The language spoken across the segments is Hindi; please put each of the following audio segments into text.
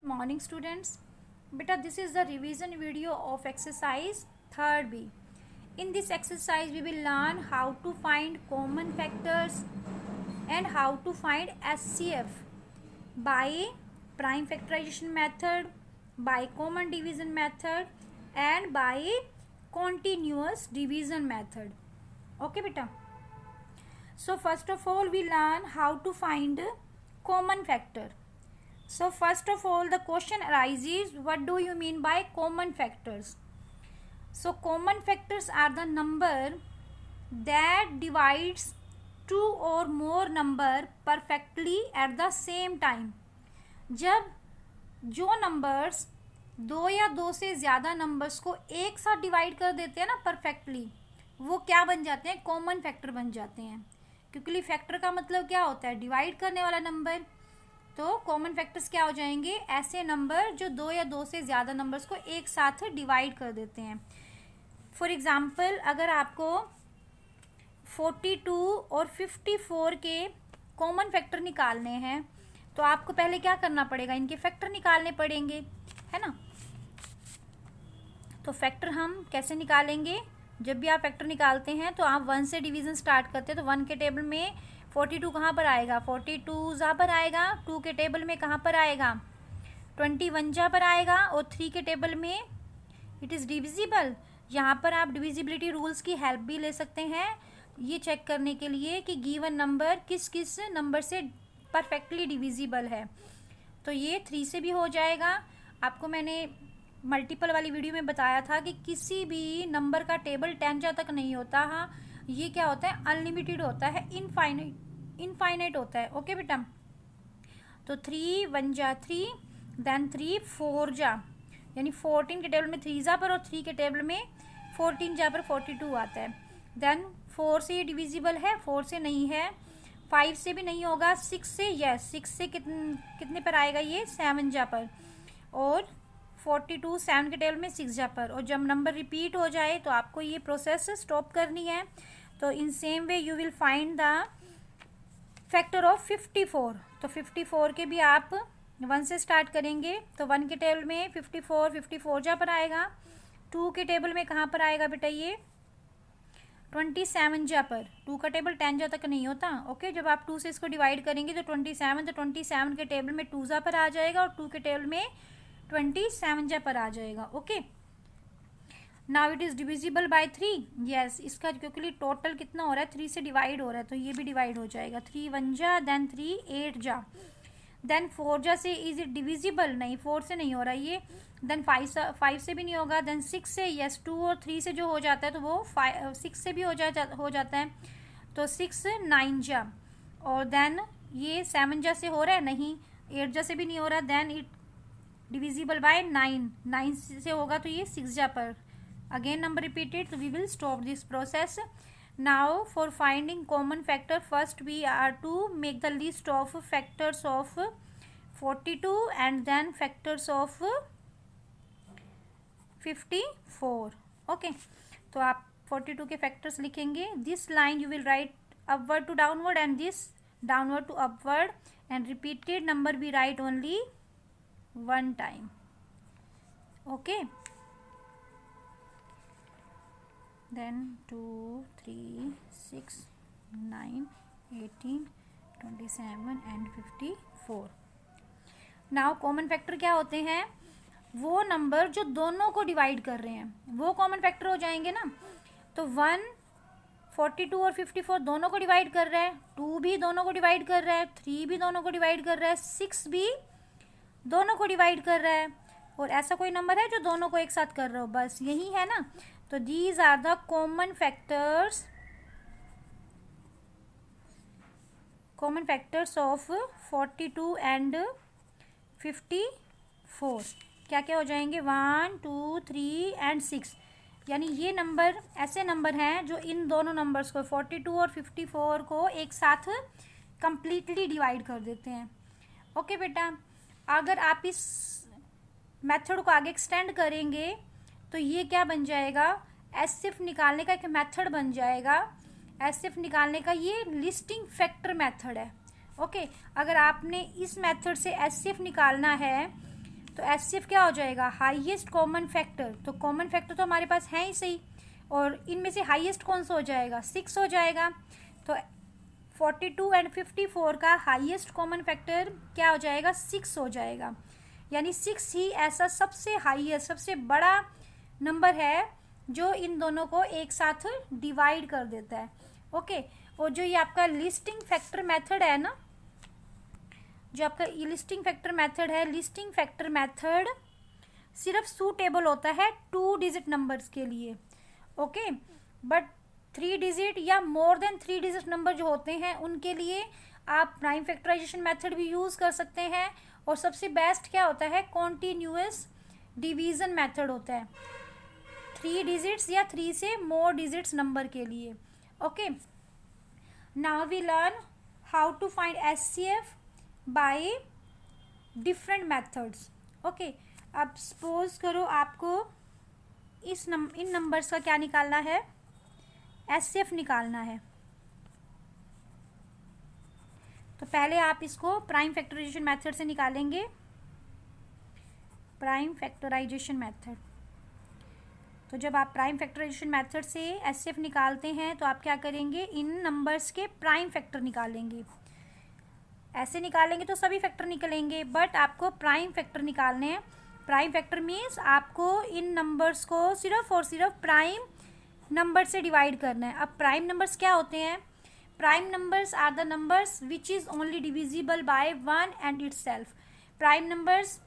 Morning students. Beta, this is the revision video of exercise 3rd B. In this exercise we will learn how to find common factors and how to find SCF by prime factorization method, by common division method and by continuous division method. Okay beta. So first of all we learn how to find common factor. So first of all the question arises, what do you mean by common factors? So common factors are the number that divides two or more number perfectly at the same time. जब जो नंबर्स दो या दो से ज़्यादा नंबर्स को एक साथ डिवाइड कर देते हैं ना परफेक्टली, वो क्या बन जाते हैं? कॉमन फैक्टर बन जाते हैं। क्योंकि फैक्टर का मतलब क्या होता है? डिवाइड करने वाला नंबर। तो कॉमन फैक्टर्स क्या हो जाएंगे? ऐसे नंबर जो दो या दो से ज़्यादा नंबर्स को एक साथ डिवाइड कर देते हैं। फॉर एग्ज़ाम्पल, अगर आपको 42 और 54 के कॉमन फैक्टर निकालने हैं तो आपको पहले क्या करना पड़ेगा? इनके फैक्टर निकालने पड़ेंगे, है ना। तो फैक्टर हम कैसे निकालेंगे? जब भी आप फैक्टर निकालते हैं तो आप 1 से डिवीज़न स्टार्ट करते हैं। तो 1 के टेबल में 42 कहाँ पर आएगा? 42 जहाँ पर आएगा। 2 के टेबल में कहाँ पर आएगा? 21 जहाँ पर आएगा। और 3 के टेबल में इट इज़ डिविजिबल। यहाँ पर आप डिविजिबिलिटी रूल्स की हेल्प भी ले सकते हैं ये चेक करने के लिए कि गिवन नंबर किस किस नंबर से परफेक्टली डिविजिबल है। तो ये 3 से भी हो जाएगा। आपको मैंने मल्टीपल वाली वीडियो में बताया था कि किसी भी नंबर का टेबल 10 जा तक नहीं होता। हाँ, ये क्या होता है? अनलिमिटेड होता है, इनफाइनाइट होता है। ओके बेटा। तो 3 1 जा 3, देन 3 4 जा, यानी 14 के टेबल में 3 जा पर और 3 के टेबल में 14 जा पर 42 आता है। देन 4 से ये डिविजिबल है, 4 से नहीं है, 5 से भी नहीं होगा, 6 से, यस 6 से कितने पर आएगा? ये 7 जा पर। और 42 7 के टेबल में 6 जा पर। और जब नंबर रिपीट हो जाए तो आपको ये प्रोसेस स्टॉप करनी है। तो in same way you will find the factor of 54। तो 54 के भी आप 1 से स्टार्ट करेंगे। तो 1 के टेबल में 54 जा पर आएगा। 2 के टेबल में कहाँ पर आएगा बेटा? ये 27 जा पर। 2 का टेबल 10 जा तक नहीं होता। ओके, जब आप 2 से इसको डिवाइड करेंगे तो 27 के टेबल में 2 जा पर आ जाएगा और 2 के टेबल में 27 जा पर आ जाएगा। Okay, now it is divisible by 3। Yes, इसका क्योंकि टोटल कितना हो रहा है? 3 से डिवाइड हो रहा है, तो ये भी डिवाइड हो जाएगा। 3 1 जा, देन 3 8 जा, देन 4 जा से इज इट डिविजिबल? नहीं, 4 से नहीं हो रहा ये। देन 5 से भी नहीं होगा। देन 6 से, यस 2 और 3 से जो हो जाता है तो वो 6 से भी हो जाता है। तो 6 9 जा, और देन ये 7 जा से हो रहा है? नहीं। 8 जा से भी नहीं हो रहा। देन इट डिविजिबल बाय 9 से होगा तो ये 6 जा पर। Again number repeated, so we will stop this process. Now for finding common factor, first we are to make the list of factors of 42 and then factors of 54. Okay, तो आप 42 के factors लिखेंगे। This line you will write upward to downward and this downward to upward, and repeated number we write only one time. Okay, then 2 3 6 9 18 27 and 54. Now common factor क्या होते हैं? वो नंबर जो दोनों को डिवाइड कर रहे हैं वो कॉमन फैक्टर हो जाएंगे ना। तो 1 42 और 54 दोनों को डिवाइड कर रहा है, 2 भी दोनों को डिवाइड कर रहा है, 3 भी दोनों को डिवाइड कर रहा है, 6 भी दोनों को डिवाइड कर रहा है। और ऐसा कोई नंबर है जो दोनों को एक साथ कर रहा हो? बस यही है ना। तो these are the common factors of 42 and 54। क्या क्या हो जाएंगे? 1 2 3 एंड 6। यानी ये नंबर ऐसे नंबर हैं जो इन दोनों नंबर्स को 42 और 54 को एक साथ कंप्लीटली डिवाइड कर देते हैं। ओके बेटा, अगर आप इस मेथड को आगे एक्सटेंड करेंगे तो ये क्या बन जाएगा? एसएफ निकालने का एक मेथड बन जाएगा। एसएफ निकालने का ये लिस्टिंग फैक्टर मेथड है। ओके, अगर आपने इस मेथड से एचसीएफ निकालना है तो HCF क्या हो जाएगा, हाईएस्ट कॉमन फैक्टर। तो कॉमन फैक्टर तो हमारे पास है ही सही, और इनमें से हाईएस्ट कौन सा हो जाएगा, 6 हो जाएगा। तो 42 एंड 54 का हाईएस्ट कॉमन फैक्टर क्या हो जाएगा, 6 हो जाएगा। यानी 6 ही ऐसा सबसे हाईएस्ट, सबसे बड़ा नंबर है जो इन दोनों को एक साथ डिवाइड कर देता है। ओके, और जो ये आपका लिस्टिंग फैक्टर मेथड है ना, जो आपका लिस्टिंग फैक्टर मेथड है, लिस्टिंग फैक्टर मेथड सिर्फ सूटेबल होता है 2 डिजिट नंबर्स के लिए। ओके, बट 3 डिजिट या मोर देन 3 डिजिट नंबर जो होते हैं उनके लिए आप प्राइम फैक्टराइजेशन मेथड भी यूज़ कर सकते हैं। और सबसे बेस्ट क्या होता है, कॉन्टिन्यूअस डिवीज़न मेथड होता है 3 डिजिट्स या 3 से मोर डिजिट्स नंबर के लिए। Okay, now we learn how to find HCF by different methods. Okay, अब सपोज करो आपको इन नंबर्स का क्या निकालना है, HCF निकालना है। तो पहले आप इसको प्राइम फैक्टराइजेशन मेथड से निकालेंगे, प्राइम फैक्टराइजेशन मेथड। तो जब आप प्राइम फैक्टराइजेशन मेथड से HCF निकालते हैं तो आप क्या करेंगे, इन नंबर्स के प्राइम फैक्टर निकालेंगे। ऐसे निकालेंगे तो सभी फैक्टर निकलेंगे, बट आपको प्राइम फैक्टर निकालने हैं। प्राइम फैक्टर मीन्स आपको इन नंबर्स को सिर्फ और सिर्फ प्राइम नंबर से डिवाइड करना है। अब प्राइम नंबर्स क्या होते हैं, prime numbers are the numbers which is only divisible by 1 and itself. Prime numbers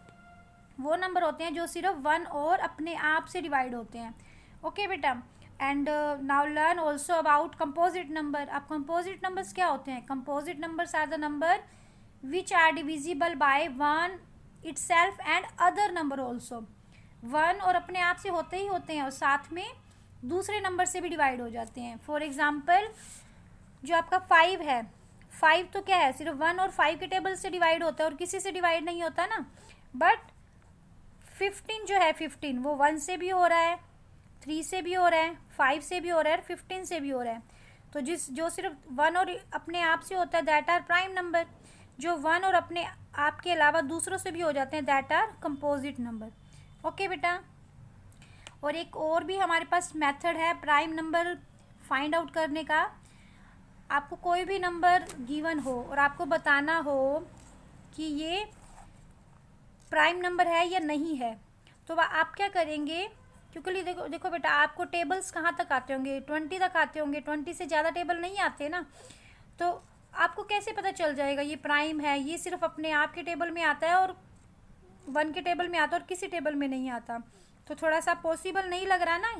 वो नंबर होते हैं जो सिर्फ 1 और अपने आप से डिवाइड होते हैं। ओके बेटा, and now learn also about composite number. अब कंपोजिट नंबर्स क्या होते हैं, composite numbers are the number which are divisible by 1 itself and other number also. 1 और अपने आप से होते ही होते हैं और साथ में दूसरे नंबर से भी डिवाइड हो जाते हैं। फॉर एग्जाम्पल जो आपका 5 है, 5 तो क्या है, सिर्फ 1 और 5 के टेबल से डिवाइड होता है और किसी से डिवाइड नहीं होता ना। बट 15 जो है, 15 वो 1 से भी हो रहा है, 3 से भी हो रहा है, 5 से भी हो रहा है, 15 से भी हो रहा है। तो जो सिर्फ 1 और अपने आप से होता है दैट आर प्राइम नंबर। जो 1 और अपने आप के अलावा दूसरों से भी हो जाते हैं that are composite number. Okay बेटा, और एक और भी हमारे पास मेथड है प्राइम नंबर फाइंड आउट करने का। आपको कोई भी नंबर गिवन हो और आपको बताना हो कि ये प्राइम नंबर है या नहीं है, तो आप क्या करेंगे, क्योंकि देखो बेटा, आपको टेबल्स कहाँ तक आते होंगे, 20 तक आते होंगे, 20 से ज़्यादा टेबल नहीं आते ना। तो आपको कैसे पता चल जाएगा ये प्राइम है, ये सिर्फ अपने आप के टेबल में आता है और 1 के टेबल में आता है और किसी टेबल में नहीं आता। तो थोड़ा सा पॉसिबल नहीं लग रहा ना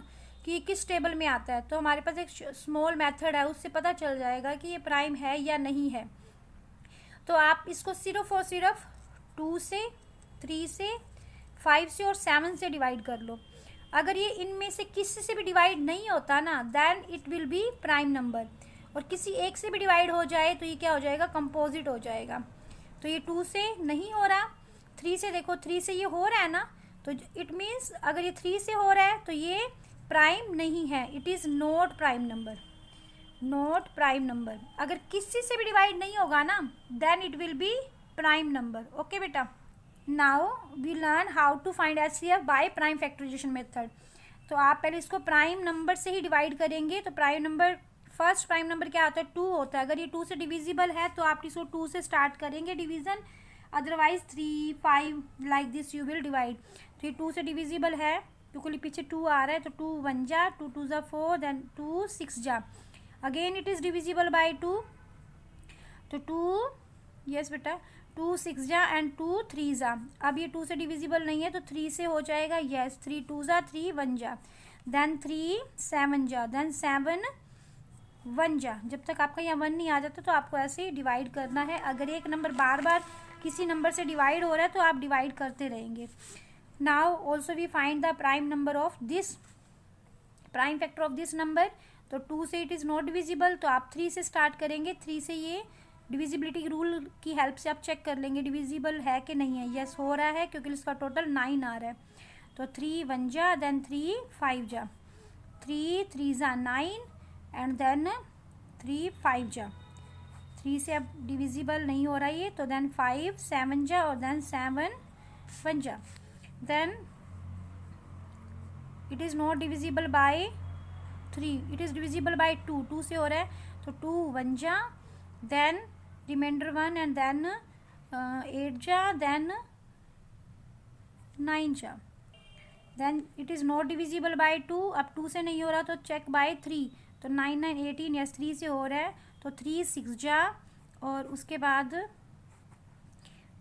कि किस टेबल में आता है। तो हमारे पास एक स्मॉल मेथड है, उससे पता चल जाएगा कि ये प्राइम है या नहीं है। तो आप इसको सिर्फ और सिर्फ 2 से, 3 से, 5 से और 7 से डिवाइड कर लो। अगर ये इनमें से किसी से भी डिवाइड नहीं होता ना, then it will be prime number. और किसी एक से भी डिवाइड हो जाए तो ये क्या हो जाएगा, कंपोजिट हो जाएगा। तो ये 2 से नहीं हो रहा, 3 से, देखो 3 से ये हो रहा है ना, तो इट मीन्स अगर ये 3 से हो रहा है तो ये प्राइम नहीं है, it is not prime number, not prime number. अगर किसी से भी डिवाइड नहीं होगा ना, then it will be prime number. Okay बेटा, now we learn how to find HCF by prime factorization method. तो आप पहले इसको प्राइम नंबर से ही डिवाइड करेंगे। तो prime number, first prime number क्या होता है, 2 होता है। अगर ये 2 से डिविजिबल है तो आप इसको 2 से स्टार्ट करेंगे division, otherwise 3, 5 like this you will divide. तो ये 2 से डिविजिबल है क्योंकि पीछे 2 आ रहा है, तो 2 1 जा, 2 2 जा 4, देन 2 6 जा, again it is divisible by 2। तो 2, यस बेटा, 2 6 जा एंड 2 3 जा। अब ये 2 से डिविजिबल नहीं है तो 3 से हो जाएगा, यस, 3 2 जा, 3 1 जा, देन 3 7 जा, देन 7 1 जा। जब तक आपका यहाँ 1 नहीं आ जाता तो आपको ऐसे ही डिवाइड करना है। अगर एक नंबर बार बार किसी नंबर से डिवाइड हो रहा है तो आप डिवाइड करते रहेंगे। Now also we find the prime number of this, prime factor of this number. तो 2 से इट इज़ नॉट डिविजिबल, तो आप 3 से स्टार्ट करेंगे। 3 से ये डिविजिबिलिटी रूल की हेल्प से आप चेक कर लेंगे डिविजिबल है कि नहीं है। यस हो रहा है क्योंकि इसका टोटल 9 आ रहा है। तो 3 1 जा, देन 3 5 जा, 3 3 जा 9 एंड देन 3 5 जा। 3 से अब डिविजिबल नहीं हो रहा है ये, तो देन 5 7 जा और देन 7 1 जा। Then it is not divisible by 3, it is divisible by 2, 2 से हो रहा है तो 2 1 जा, देन रिमाइंडर 1 एंड देन 8 जा, देन 9 जा, then it is not divisible by 2, अब 2 से नहीं हो रहा तो चेक बाय 3, तो 9 9 18, यस 3 से हो रहा है तो 3 6 जा, और उसके बाद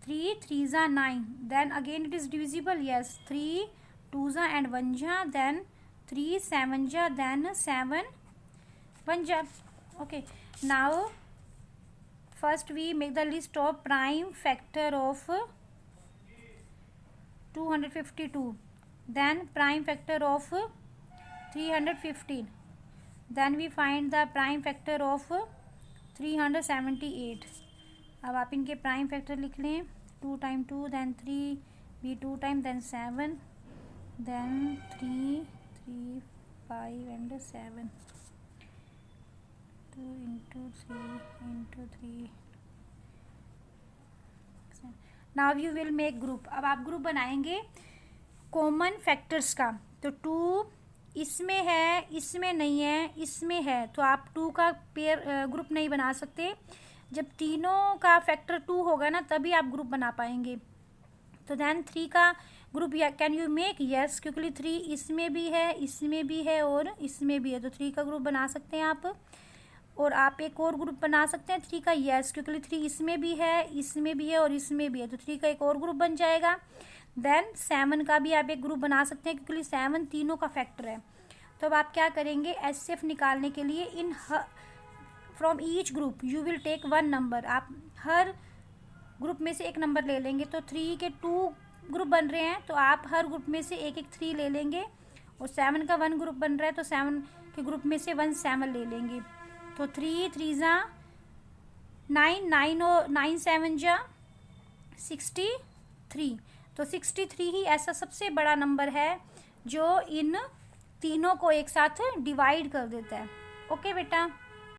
3 3 जा 9, then again it is divisible, yes 3 2 जा एंड 1 जा, देन 3 7 जा, देन 7 1 जा. Okay, now first we make the list of prime factor of 252, then prime factor of 315, then we find the prime factor of 378. अब आप इनके प्राइम फैक्टर लिख लें, 2 टाइम 2, then 3 भी 2 time, then 7, then 3 3 5 and 7, 2 into 3 into 3. Now you will make group. अब आप ग्रुप बनाएंगे कॉमन फैक्टर्स का, तो 2 इसमें है, इसमें नहीं है, इसमें है, तो आप 2 का पेयर ग्रुप नहीं बना सकते. जब तीनों का फैक्टर 2 होगा ना तभी आप ग्रुप बना पाएंगे. तो देन 3 का group can you make, yes, क्योंकि 3 इसमें भी है, इसमें भी है और इसमें भी है, तो 3 का ग्रुप बना सकते हैं आप. और आप एक और ग्रुप बना सकते हैं 3 का, यस, क्योंकि 3 इसमें भी है, इसमें भी है और इसमें भी है, तो 3 का एक और ग्रुप बन जाएगा. देन 7 का भी आप एक ग्रुप बना सकते हैं क्योंकि 7 तीनों का फैक्टर है. तो अब आप क्या करेंगे, HCF निकालने के लिए in from each group you will take 1 number. आप हर ग्रुप में से एक नंबर ले लेंगे. तो 3 के 2 ग्रुप बन रहे हैं तो आप हर ग्रुप में से एक एक 3 ले लेंगे, और 7 का 1 ग्रुप बन रहा है तो 7 के ग्रुप में से 1 7 ले लेंगे. तो 3 3 जा 9 9 और 9 7 जा 63. तो 63 ही ऐसा सबसे बड़ा नंबर है जो इन तीनों को एक साथ डिवाइड कर देता है. ओके बेटा.